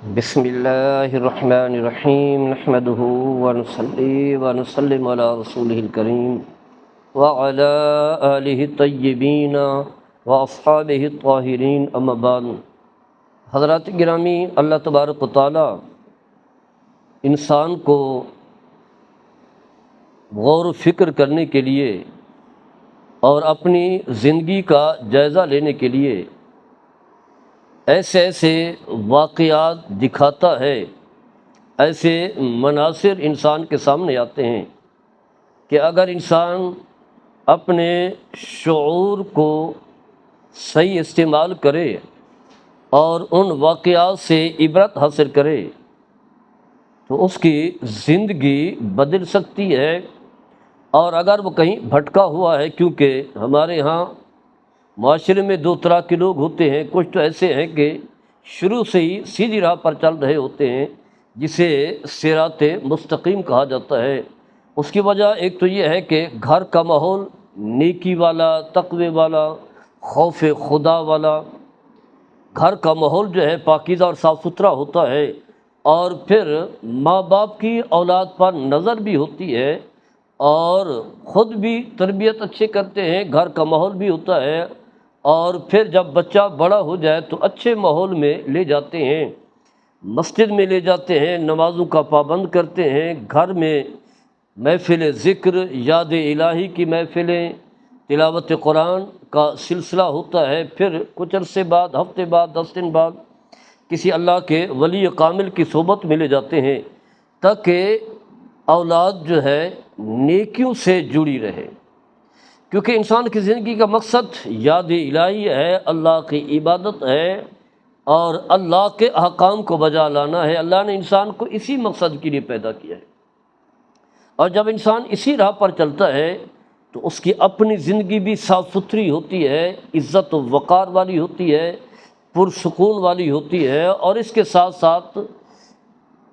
بسم اللہ الرحمن الرحیم نحمده ونصلی ونسلم علی رسولہ الکریم وعلی آلہ الطیبین واصحابہ الطاہرین اما بعد۔ حضرات گرامی، اللہ تبارک و تعالی انسان کو غور و فکر کرنے کے لیے اور اپنی زندگی کا جائزہ لینے کے لیے ایسے ایسے واقعات دکھاتا ہے، ایسے مناظر انسان کے سامنے آتے ہیں کہ اگر انسان اپنے شعور کو صحیح استعمال کرے اور ان واقعات سے عبرت حاصل کرے تو اس کی زندگی بدل سکتی ہے۔ اور اگر وہ کہیں بھٹکا ہوا ہے، کیونکہ ہمارے ہاں معاشرے میں دو طرح کے لوگ ہوتے ہیں، کچھ تو ایسے ہیں کہ شروع سے ہی سیدھی راہ پر چل رہے ہوتے ہیں جسے صراط مستقیم کہا جاتا ہے۔ اس کی وجہ ایک تو یہ ہے کہ گھر کا ماحول نیکی والا، تقوی والا، خوف خدا والا، گھر کا ماحول جو ہے پاکیزہ اور صاف ستھرا ہوتا ہے، اور پھر ماں باپ کی اولاد پر نظر بھی ہوتی ہے اور خود بھی تربیت اچھے کرتے ہیں، گھر کا ماحول بھی ہوتا ہے، اور پھر جب بچہ بڑا ہو جائے تو اچھے ماحول میں لے جاتے ہیں، مسجد میں لے جاتے ہیں، نمازوں کا پابند کرتے ہیں، گھر میں محفل ذکر، یاد الہی کی محفلیں، تلاوت قرآن کا سلسلہ ہوتا ہے، پھر کچھ عرصے بعد، ہفتے بعد، 10 دن بعد کسی اللہ کے ولی کامل کی صحبت میں لے جاتے ہیں تاکہ اولاد جو ہے نیکیوں سے جڑی رہے، کیونکہ انسان کی زندگی کا مقصد یاد الہی ہے، اللہ کی عبادت ہے اور اللہ کے احکام کو بجا لانا ہے۔ اللہ نے انسان کو اسی مقصد کے لیے پیدا کیا ہے، اور جب انسان اسی راہ پر چلتا ہے تو اس کی اپنی زندگی بھی صاف ستھری ہوتی ہے، عزت و وقار والی ہوتی ہے، پرسکون والی ہوتی ہے، اور اس کے ساتھ ساتھ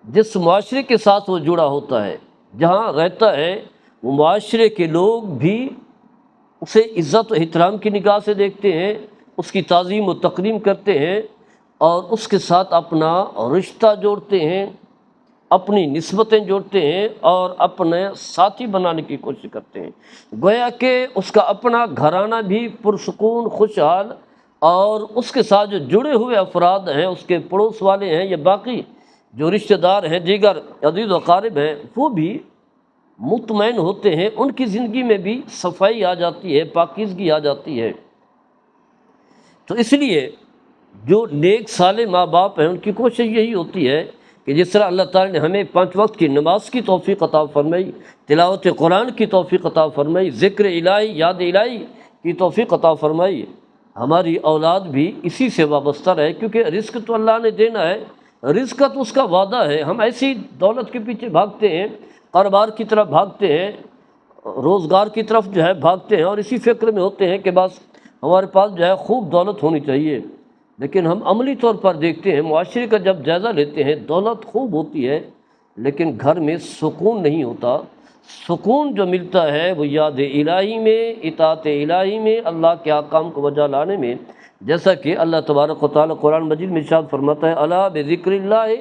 جس معاشرے کے ساتھ وہ جڑا ہوتا ہے، جہاں رہتا ہے، وہ معاشرے کے لوگ بھی اسے عزت و احترام کی نگاہ سے دیکھتے ہیں، اس کی تعظیم و تکریم کرتے ہیں، اور اس کے ساتھ اپنا رشتہ جوڑتے ہیں، اپنی نسبتیں جوڑتے ہیں اور اپنے ساتھی بنانے کی کوشش کرتے ہیں، گویا کہ اس کا اپنا گھرانہ بھی پرسکون، خوشحال، اور اس کے ساتھ جو جڑے ہوئے افراد ہیں، اس کے پڑوس والے ہیں یا باقی جو رشتہ دار ہیں، دیگر عزیز و اقارب ہیں، وہ بھی مطمئن ہوتے ہیں، ان کی زندگی میں بھی صفائی آ جاتی ہے، پاکیزگی آ جاتی ہے۔ تو اس لیے جو نیک صالح ماں باپ ہیں ان کی کوشش یہی ہوتی ہے کہ جس طرح اللہ تعالی نے ہمیں 5 وقت کی نماز کی توفیق عطا فرمائی، تلاوت قرآن کی توفیق عطا فرمائی، ذکر الہی، یاد الہی کی توفیق عطا فرمائی، ہماری اولاد بھی اسی سے وابستہ رہے، کیونکہ رزق تو اللہ نے دینا ہے، رزق کا تو اس کا وعدہ ہے۔ ہم ایسی دولت کے پیچھے بھاگتے ہیں، کاروبار کی طرف بھاگتے ہیں، روزگار کی طرف جو ہے بھاگتے ہیں، اور اسی فکر میں ہوتے ہیں کہ بس ہمارے پاس جو ہے خوب دولت ہونی چاہیے، لیکن ہم عملی طور پر دیکھتے ہیں، معاشرے کا جب جائزہ لیتے ہیں، دولت خوب ہوتی ہے لیکن گھر میں سکون نہیں ہوتا۔ سکون جو ملتا ہے وہ یاد الہی میں، اطاعت الہی میں، اللہ کے احکام کو بجا لانے میں، جیسا کہ اللہ تبارک و تعالیٰ قرآن مجید میں ارشاد فرماتا ہے، الا بذکر اللہ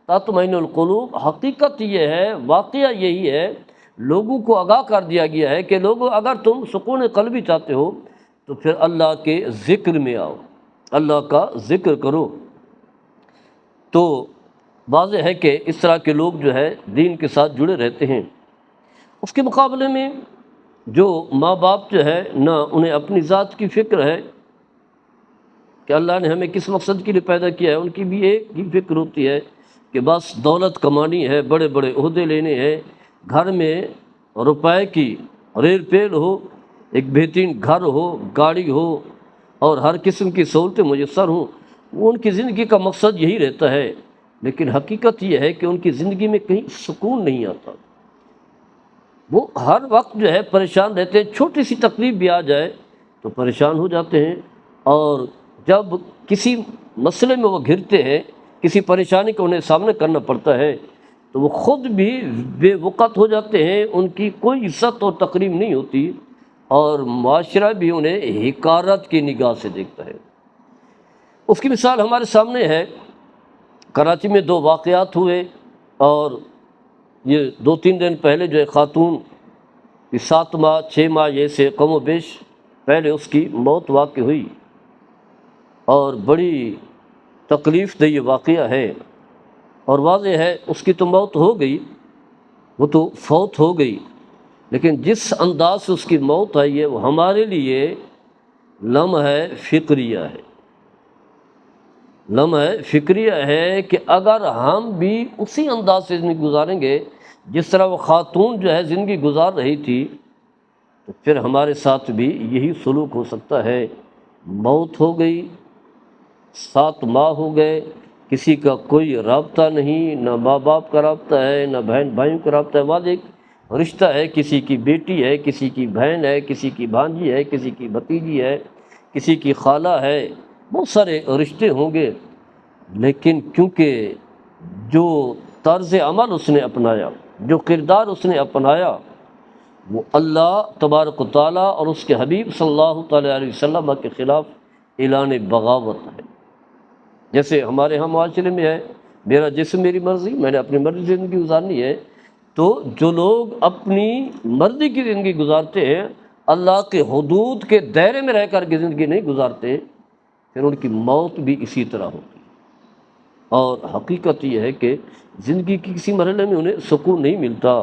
تطمئن القلوب۔ حقیقت یہ ہے، واقعہ یہی ہے، لوگوں کو آگاہ کر دیا گیا ہے کہ لوگوں اگر تم سکون قلبی چاہتے ہو تو پھر اللہ کے ذکر میں آؤ، اللہ کا ذکر کرو۔ تو واضح ہے کہ اس طرح کے لوگ جو ہے دین کے ساتھ جڑے رہتے ہیں۔ اس کے مقابلے میں جو ماں باپ جو ہے، نہ انہیں اپنی ذات کی فکر ہے کہ اللہ نے ہمیں کس مقصد کے لیے پیدا کیا ہے، ان کی بھی ایک ہی فکر ہوتی ہے کہ بس دولت کمانی ہے، بڑے بڑے عہدے لینے ہیں، گھر میں روپے کی ریل پیل ہو، ایک بہترین گھر ہو، گاڑی ہو، اور ہر قسم کی سہولتیں میسر ہوں۔ وہ ان کی زندگی کا مقصد یہی رہتا ہے، لیکن حقیقت یہ ہے کہ ان کی زندگی میں کہیں سکون نہیں آتا، وہ ہر وقت جو ہے پریشان رہتے ہیں، چھوٹی سی تکلیف بھی آ جائے تو پریشان ہو جاتے ہیں، اور جب کسی مسئلے میں وہ گھرتے ہیں، کسی پریشانی کو انہیں سامنا کرنا پڑتا ہے تو وہ خود بھی بے وقت ہو جاتے ہیں، ان کی کوئی عزت اور تکریم نہیں ہوتی، اور معاشرہ بھی انہیں حقارت کی نگاہ سے دیکھتا ہے۔ اس کی مثال ہمارے سامنے ہے کراچی میں 2 واقعات ہوئے، اور یہ 2-3 دن پہلے جو ہے خاتون کی 7 ماہ 6 ماہ یہ سے کم و بیش پہلے اس کی موت واقع ہوئی، اور بڑی تکلیف دہ یہ واقعہ ہے، اور واضح ہے اس کی تو موت ہو گئی، وہ تو فوت ہو گئی، لیکن جس انداز سے اس کی موت آئی ہے وہ ہمارے لیے لمحہ فکریہ ہے، لمحہ فکریہ ہے کہ اگر ہم بھی اسی انداز سے زندگی گزاریں گے جس طرح وہ خاتون جو ہے زندگی گزار رہی تھی، تو پھر ہمارے ساتھ بھی یہی سلوک ہو سکتا ہے۔ موت ہو گئی، 7 ماہ ہو گئے، کسی کا کوئی رابطہ نہیں، نہ ماں باپ کا رابطہ ہے، نہ بہن بھائیوں کا رابطہ ہے، واضح ایک رشتہ ہے، کسی کی بیٹی ہے، کسی کی بہن ہے، کسی کی بھانجی ہے، کسی کی بھتیجی ہے، کسی کی خالہ ہے، بہت سارے رشتے ہوں گے، لیکن کیونکہ جو طرز عمل اس نے اپنایا، جو کردار اس نے اپنایا، وہ اللہ تبارک و تعالیٰ اور اس کے حبیب صلی اللہ تعالیٰ علیہ وسلم کے خلاف اعلان بغاوت ہے۔ جیسے ہمارے ہاں معاشرے میں ہے، میرا جسم میری مرضی، میں نے اپنی مرضی سے زندگی گزارنی ہے، تو جو لوگ اپنی مرضی کی زندگی گزارتے ہیں، اللہ کے حدود کے دائرے میں رہ کر کے زندگی نہیں گزارتے، پھر ان کی موت بھی اسی طرح ہوتی ہے۔ اور حقیقت یہ ہے کہ زندگی کی کسی مرحلے میں انہیں سکون نہیں ملتا،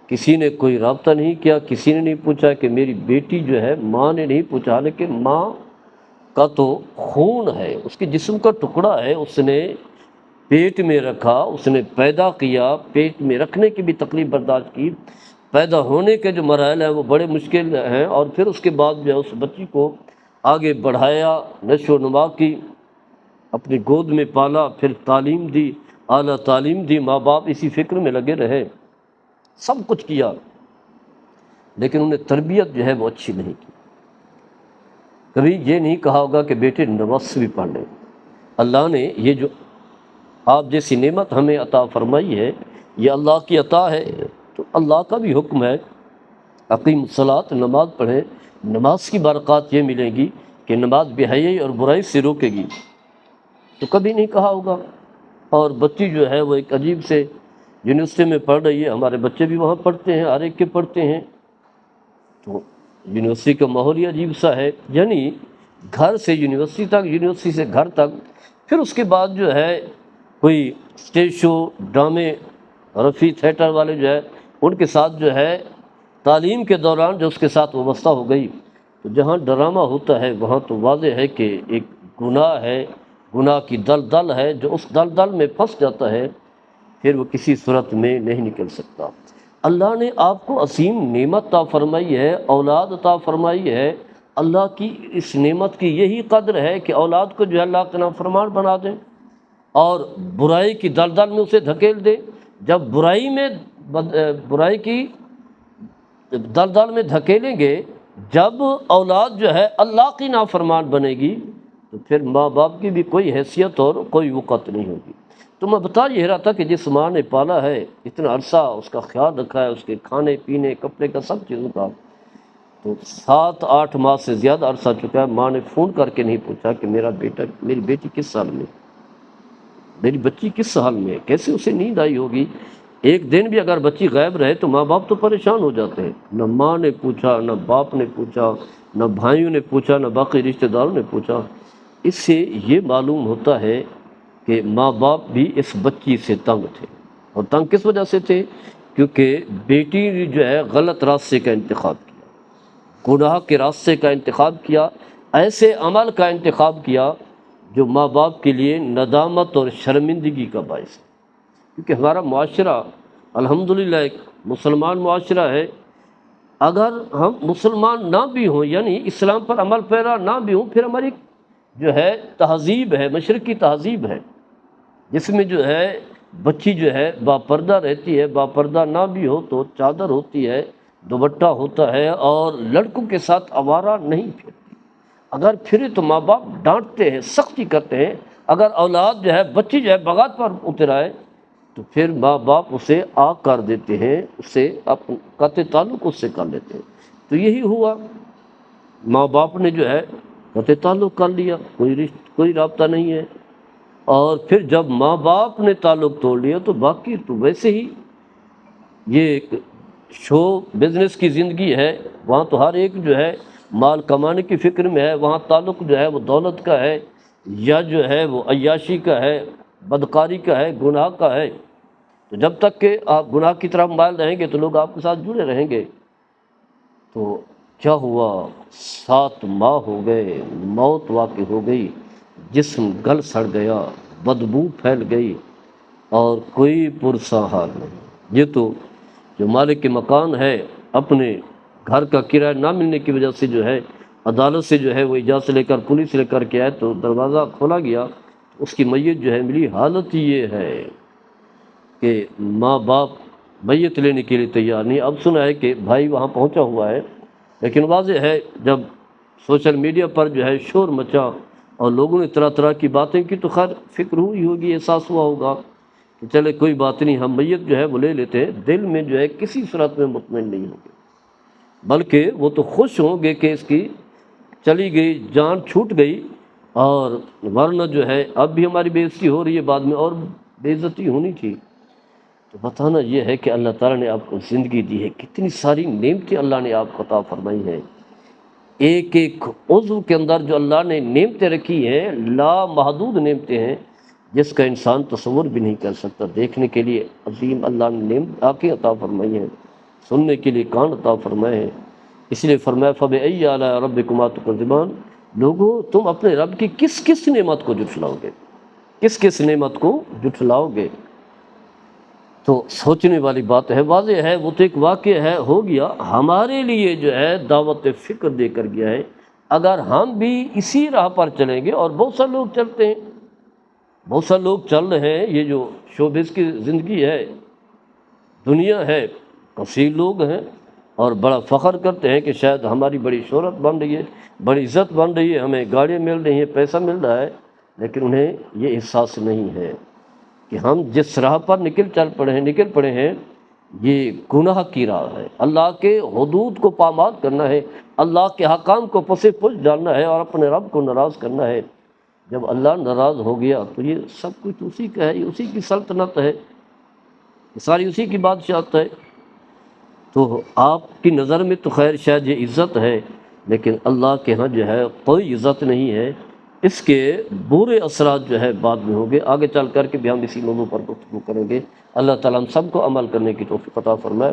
کسی نے کوئی رابطہ نہیں کیا، کسی نے نہیں پوچھا کہ میری بیٹی جو ہے، ماں نے نہیں پوچھا، لیکن ماں کا تو خون ہے، اس کے جسم کا ٹکڑا ہے، اس نے پیٹ میں رکھا، اس نے پیدا کیا، پیٹ میں رکھنے کی بھی تکلیف برداشت کی، پیدا ہونے کے جو مراحل ہیں وہ بڑے مشکل ہیں، اور پھر اس کے بعد جو ہے اس بچی کو آگے بڑھایا، نشو و نما کی، اپنی گود میں پالا، پھر تعلیم دی، اعلیٰ تعلیم دی، ماں باپ اسی فکر میں لگے رہے، سب کچھ کیا، لیکن انہیں تربیت جو ہے وہ اچھی نہیں کی۔ کبھی یہ نہیں کہا ہوگا کہ بیٹے نماز بھی پڑھ لیں۔ اللہ نے یہ جو آپ جیسی نعمت ہمیں عطا فرمائی ہے، یہ اللہ کی عطا ہے، تو اللہ کا بھی حکم ہے اقیم الصلاۃ، نماز پڑھیں، نماز کی برکات یہ ملے گی کہ نماز بے حیائی اور برائی سے روکے گی، تو کبھی نہیں کہا ہوگا۔ اور بچی جو ہے وہ ایک عجیب سے یونیورسٹی میں پڑھ رہی ہے، ہمارے بچے بھی وہاں پڑھتے ہیں، ہر ایک کے پڑھتے ہیں، تو یونیورسٹی کا ماحول ہی عجیب سا ہے، یعنی گھر سے یونیورسٹی تک، یونیورسٹی سے گھر تک، پھر اس کے بعد جو ہے کوئی اسٹیج شو، ڈرامے، رفیع تھیٹر والے جو ہے ان کے ساتھ جو ہے تعلیم کے دوران جو اس کے ساتھ وابستہ ہو گئی، تو جہاں ڈرامہ ہوتا ہے وہاں تو واضح ہے کہ ایک گناہ ہے، گناہ کی دلدل ہے، جو اس دلدل میں پھنس جاتا ہے پھر وہ کسی صورت میں نہیں نکل سکتا۔ اللہ نے آپ کو عظیم نعمت عطا فرمائی ہے، اولاد عطا فرمائی ہے، اللہ کی اس نعمت کی یہی قدر ہے کہ اولاد کو جو ہے اللہ کا نافرمان بنا دیں اور برائی کی دلدل میں اسے دھکیل دے۔ جب برائی کی دلدل میں دھکیلیں گے، جب اولاد جو ہے اللہ کی نافرمان بنے گی، تو پھر ماں باپ کی بھی کوئی حیثیت اور کوئی وقت نہیں ہوگی۔ تو میں بتا یہ رہا تھا کہ جس ماں نے پالا ہے، اتنا عرصہ اس کا خیال رکھا ہے، اس کے کھانے پینے کپڑے کا سب چیزوں کا، تو 7-8 ماہ سے زیادہ عرصہ چکا ہے، ماں نے فون کر کے نہیں پوچھا کہ میری بیٹی کس حال میں، میری بچی کس حال میں ہے، کیسے اسے نیند آئی ہوگی۔ ایک دن بھی اگر بچی غائب رہے تو ماں باپ تو پریشان ہو جاتے ہیں، نہ ماں نے پوچھا، نہ باپ نے پوچھا، نہ بھائیوں نے پوچھا، نہ باقی رشتہ داروں نے پوچھا۔ اس سے یہ معلوم ہوتا ہے کہ ماں باپ بھی اس بچی سے تنگ تھے، اور تنگ کس وجہ سے تھے؟ کیونکہ بیٹی جو ہے غلط راستے کا انتخاب کیا، گناہ کے راستے کا انتخاب کیا، ایسے عمل کا انتخاب کیا جو ماں باپ کے لیے ندامت اور شرمندگی کا باعث ہے۔ کیونکہ ہمارا معاشرہ الحمدللہ ایک مسلمان معاشرہ ہے، اگر ہم مسلمان نہ بھی ہوں، یعنی اسلام پر عمل پیرا نہ بھی ہوں، پھر ہماری جو ہے تہذیب ہے، مشرقی تہذیب ہے، جس میں جو ہے بچی جو ہے باپردہ رہتی ہے، باپردہ نہ بھی ہو تو چادر ہوتی ہے، دوپٹہ ہوتا ہے، اور لڑکوں کے ساتھ آوارہ نہیں پھرتی۔ اگر پھرے تو ماں باپ ڈانٹتے ہیں، سختی کرتے ہیں۔ اگر اولاد جو ہے، بچی جو ہے بغات پر اتر آئے تو پھر ماں باپ اسے آگ کر دیتے ہیں، اسے قطع تعلق اس سے کر لیتے ہیں۔ تو یہی ہوا، ماں باپ نے جو ہے قطع تعلق کر لیا، کوئی رابطہ نہیں ہے۔ اور پھر جب ماں باپ نے تعلق توڑ لیا تو باقی تو ویسے ہی یہ ایک شو بزنس کی زندگی ہے، وہاں تو ہر ایک جو ہے مال کمانے کی فکر میں ہے، وہاں تعلق جو ہے وہ دولت کا ہے یا جو ہے وہ عیاشی کا ہے، بدکاری کا ہے، گناہ کا ہے۔ تو جب تک کہ آپ گناہ کی طرف مائل رہیں گے تو لوگ آپ کے ساتھ جڑے رہیں گے۔ تو کیا ہوا، 7 ماہ ہو گئے، موت واقع ہو گئی، جسم گل سڑ گیا، بدبو پھیل گئی اور کوئی پرسا حال نہیں۔ یہ تو جو مالک کے مکان ہے اپنے گھر کا کرایہ نہ ملنے کی وجہ سے جو ہے عدالت سے جو ہے وہ اجازت لے کر پولیس لے کر کے آئے تو دروازہ کھولا گیا، اس کی میت جو ہے ملی۔ حالت یہ ہے کہ ماں باپ میت لینے کے لیے تیار نہیں۔ اب سنا ہے کہ بھائی وہاں پہنچا ہوا ہے، لیکن واضح ہے جب سوشل میڈیا پر جو ہے شور مچا اور لوگوں نے طرح طرح کی باتیں کی تو خیر فکر ہوئی ہوگی، احساس ہوا ہوگا کہ چلے کوئی بات نہیں، ہم میت جو ہے وہ لے لیتے ہیں۔ دل میں جو ہے کسی صورت میں مطمئن نہیں ہوں گے، بلکہ وہ تو خوش ہوں گے کہ اس کی چلی گئی، جان چھوٹ گئی، اور ورنہ جو ہے اب بھی ہماری بے عزتی ہو رہی ہے، بعد میں اور بے عزتی ہونی تھی۔ تو بتانا یہ ہے کہ اللہ تعالیٰ نے آپ کو زندگی دی ہے، کتنی ساری نعمتیں اللہ نے آپ کو عطا فرمائی ہیں۔ ایک ایک عضو کے اندر جو اللہ نے نعمتیں رکھی ہیں، لامحدود نعمتیں ہیں جس کا انسان تصور بھی نہیں کر سکتا۔ دیکھنے کے لیے عظیم اللہ نے نعمت آنکھیں عطا فرمائی ہیں، سننے کے لیے کان عطا فرمائے ہیں۔ اس لیے فرمایا فَبِأَيِّ آلَاءِ رَبِّكُمَا تُكَذِّبَانِ، لوگوں تم اپنے رب کی کس کس نعمت کو جھٹلاؤ گے، کس کس نعمت کو جھٹلاؤ گے؟ تو سوچنے والی بات ہے۔ واضح ہے وہ تو ایک واقعہ ہے، ہو گیا، ہمارے لیے جو ہے دعوت فکر دے کر گیا ہے۔ اگر ہم بھی اسی راہ پر چلیں گے، اور بہت سارے لوگ چلتے ہیں، بہت سارے لوگ چل رہے ہیں، یہ جو شوبز کی زندگی ہے، دنیا ہے، کثیر لوگ ہیں اور بڑا فخر کرتے ہیں کہ شاید ہماری بڑی شہرت بن رہی ہے، بڑی عزت بن رہی ہے، ہمیں گاڑیاں مل رہی ہیں، پیسہ مل رہا ہے، لیکن انہیں یہ احساس نہیں ہے کہ ہم جس راہ پر نکل پڑے ہیں یہ گناہ کی راہ ہے۔ اللہ کے حدود کو پامال کرنا ہے، اللہ کے حکام کو پس پش ڈالنا ہے اور اپنے رب کو ناراض کرنا ہے۔ جب اللہ ناراض ہو گیا تو یہ سب کچھ اسی کا ہے، یہ اسی کی سلطنت ہے، یہ ساری اسی کی بادشاہت ہے۔ تو آپ کی نظر میں تو خیر شاید یہ عزت ہے، لیکن اللہ کے ہاں جو ہے کوئی عزت نہیں ہے۔ اس کے برے اثرات جو ہے بعد میں ہوں گے، آگے چل کر کے بھی ہم اسی موضوع پر گفتگو کریں گے۔ اللہ تعالیٰ ہم سب کو عمل کرنے کی توفیق عطا فرمائے۔